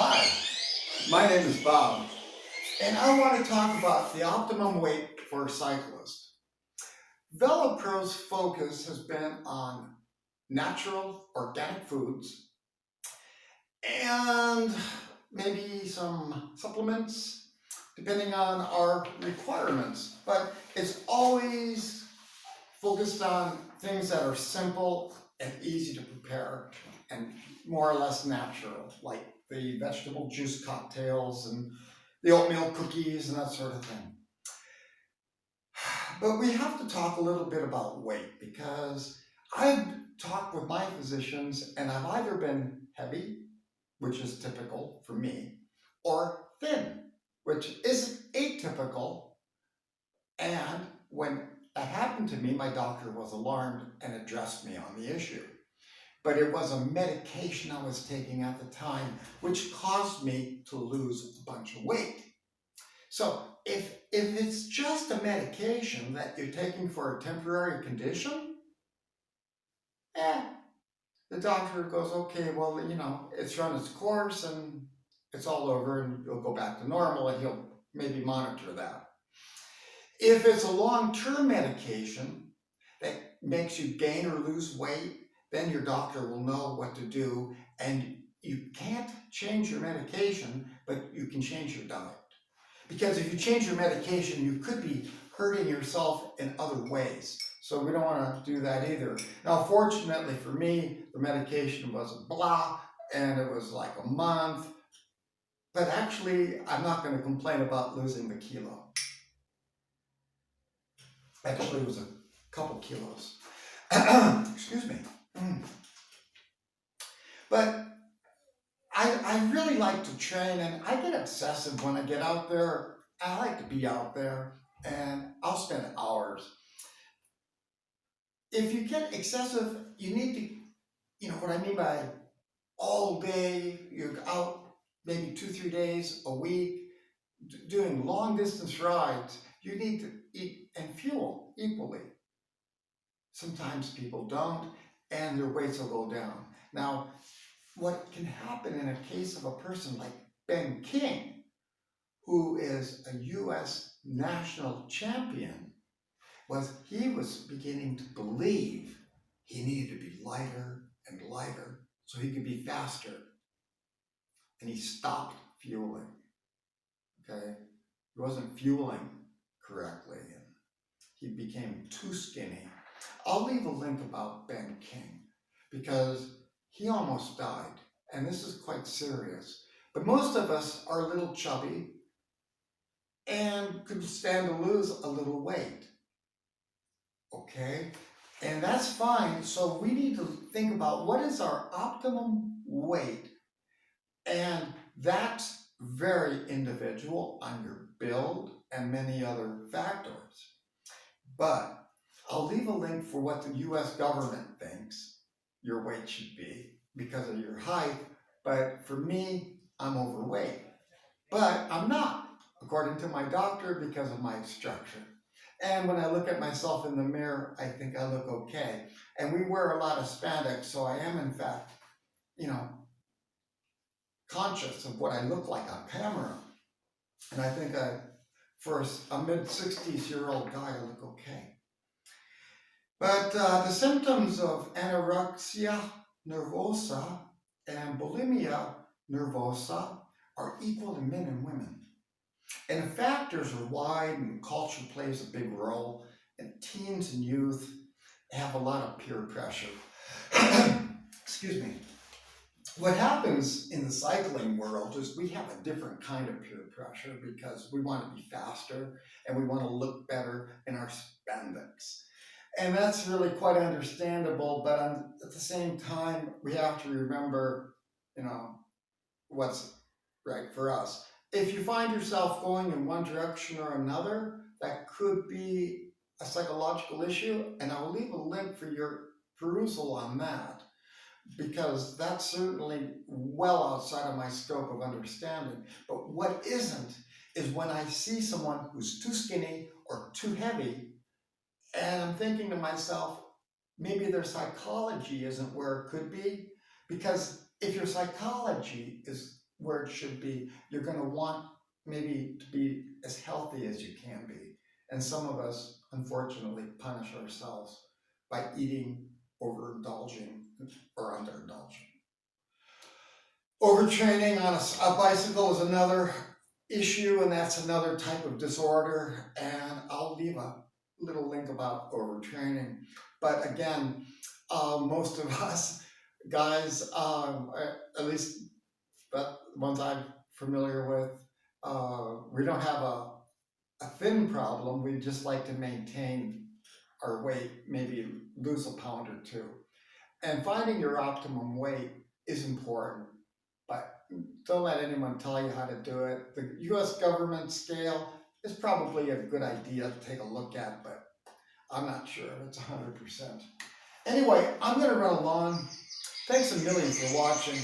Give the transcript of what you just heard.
Hi, my name is Bob, and I want to talk about the optimum weight for a cyclist. VeloPro's focus has been on natural, organic foods and maybe some supplements, depending on our requirements. But it's always focused on things that are simple and easy to prepare and more or less natural, like the vegetable juice cocktails and the oatmeal cookies and that sort of thing. But we have to talk a little bit about weight because I've talked with my physicians and I've either been heavy, which is typical for me, or thin, which is atypical. And when that happened to me, my doctor was alarmed and addressed me on the issue. But it was a medication I was taking at the time, which caused me to lose a bunch of weight. So if it's just a medication that you're taking for a temporary condition, eh, the doctor goes, okay, well, it's run its course and it's all over and you'll go back to normal and he'll maybe monitor that. If it's a long-term medication that makes you gain or lose weight, then your doctor will know what to do, and you can't change your medication, but you can change your diet. Because if you change your medication, you could be hurting yourself in other ways. So we don't want to do that either. Now, fortunately for me, the medication was blah, and it was like a month. But actually, I'm not going to complain about losing the kilo. Actually, it was a couple kilos. Excuse me. But I really like to train, and I get obsessive when I get out there. I like to be out there, and I'll spend hours. If you get excessive, you need to, what I mean by all day, you're out maybe 2, 3 days a week doing long distance rides, you need to eat and fuel equally. Sometimes people don't, and their weights will go down. Now, what can happen in a case of a person like Ben King, who is a US national champion, was he was beginning to believe he needed to be lighter and lighter so he could be faster. And he stopped fueling. Okay? He wasn't fueling correctly, and he became too skinny. I'll leave a link about Ben King because he almost died, and this is quite serious. But most of us are a little chubby and could stand to lose a little weight. Okay? And that's fine. So we need to think about what is our optimum weight. And that's very individual on your build and many other factors. But I'll leave a link for what the US government thinks your weight should be because of your height. But for me, I'm overweight. But I'm not, according to my doctor, because of my structure. And when I look at myself in the mirror, I think I look okay. And we wear a lot of spandex, so I am, in fact, conscious of what I look like on camera. And I think for a mid-60s-year-old guy, I look okay. But the symptoms of anorexia nervosa and bulimia nervosa are equal to men and women. And the factors are wide, and culture plays a big role. And teens and youth have a lot of peer pressure. Excuse me. What happens in the cycling world is we have a different kind of peer pressure because we want to be faster and we want to look better in our spandex. And that's really quite understandable, but at the same time, we have to remember, what's right for us. If you find yourself going in one direction or another, that could be a psychological issue, and I will leave a link for your perusal on that, because that's certainly well outside of my scope of understanding. But what isn't is when I see someone who's too skinny or too heavy, and I'm thinking to myself, maybe their psychology isn't where it could be, because if your psychology is where it should be. You're going to want maybe to be as healthy as you can be. And some of us, unfortunately, punish ourselves by eating, overindulging, or underindulging. Overtraining on a bicycle is another issue, and that's another type of disorder. And I'll leave a little link about overtraining. But again, most of us guys, at least the ones I'm familiar with, we don't have a thin problem. We just like to maintain our weight, maybe lose a pound or two. And finding your optimum weight is important, but don't let anyone tell you how to do it. The US government scale is probably a good idea to take a look at, but I'm not sure if it's 100%. Anyway, I'm going to run along. Thanks a million for watching.